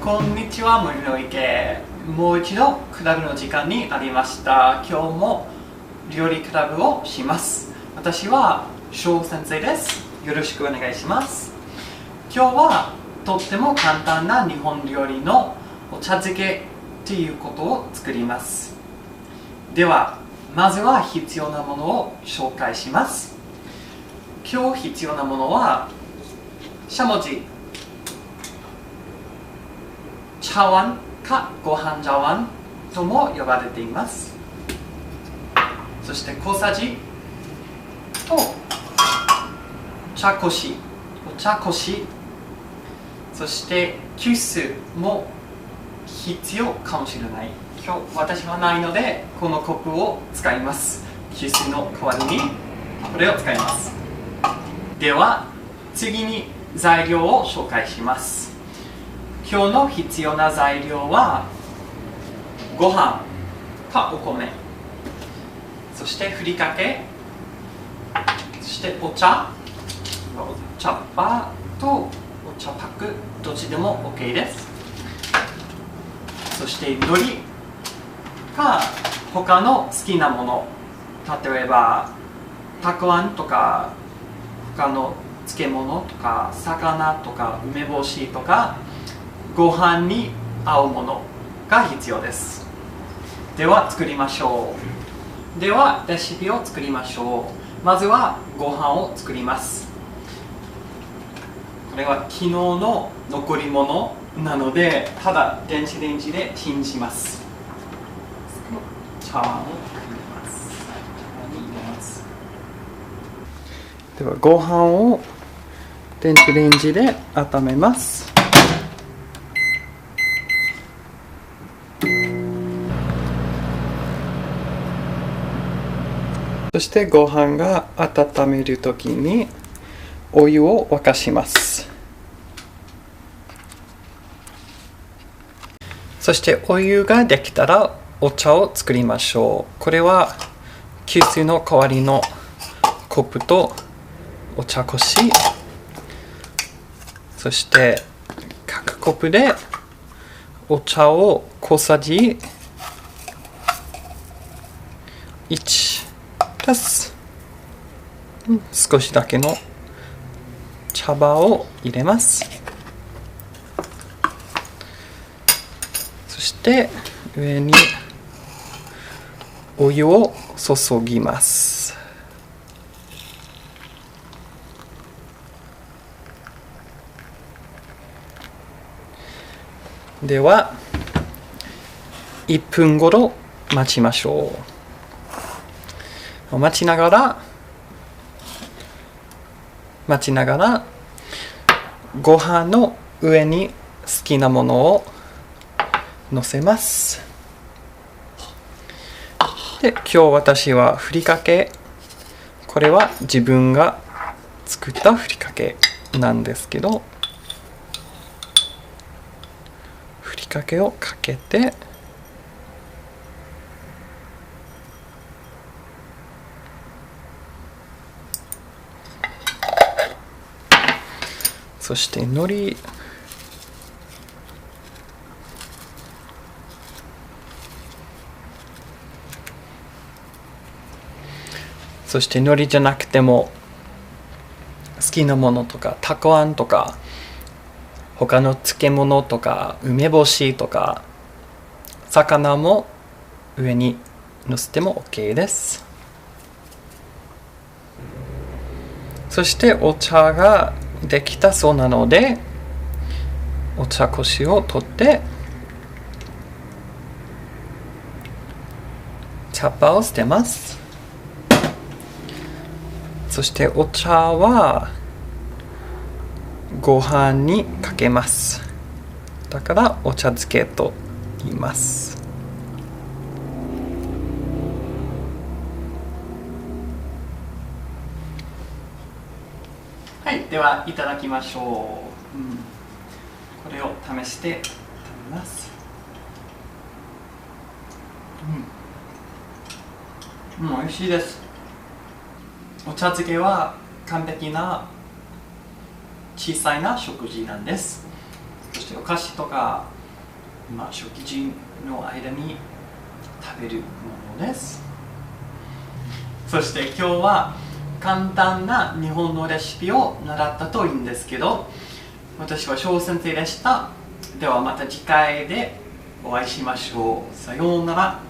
こんにちは、森の池。もう一度クラブの時間になりました。今日も料理クラブをします。私は翔先生です。よろしくお願いします。今日はとっても簡単な日本料理のお茶漬けということを作ります。では、まずは必要なものを紹介します。今日必要なものはしゃもじ、茶碗かご飯茶碗とも呼ばれています。そして小さじとお茶こし、そして急須も必要かもしれない。今日私はないのでこのコップを使います。急須の代わりにこれを使います。では次に材料を紹介します。今日の必要な材料はご飯かお米、そしてふりかけ、そしてお茶っ葉とお茶パック、どっちでも OK です。そして海苔か他の好きなもの、例えばたくあんとか他の漬物とか魚とか梅干しとかご飯に合うものが必要です。では作りましょう。ではレシピを作りましょう。まずはご飯を作ります。これは昨日の残り物なので、ただ電子レンジでチンします。茶碗を入れます。ではご飯を電子レンジで温めます。そしてご飯が温めるときにお湯を沸かします。そしてお湯ができたらお茶を作りましょう。これは急須の代わりのコップとお茶こし、そして各コップでお茶を小さじ1足す少しだけの茶葉を入れます。そして上にお湯を注ぎます。では1分ほど待ちましょう。待ちながらご飯の上に好きなものを乗せます。で、今日私はふりかけ、これは自分が作ったふりかけなんですけど、ふりかけをかけてそして海苔、そして海苔じゃなくても好きなものとかたくあんとか他の漬物とか梅干しとか魚も上に乗せても OK です。そしてお茶ができたそうなのでお茶こしを取って茶葉を捨てます。そしてお茶はご飯にかけます。だからお茶漬けと言います。はい、ではいただきましょう。これを試して食べます。美味しいです。お茶漬けは完璧な小さいな食事なんです。そしてお菓子とか食事の間に食べるものです。そして今日は簡単な日本のレシピを習ったといいんですけど、私は翔先生でした。ではまた次回でお会いしましょう。さようなら。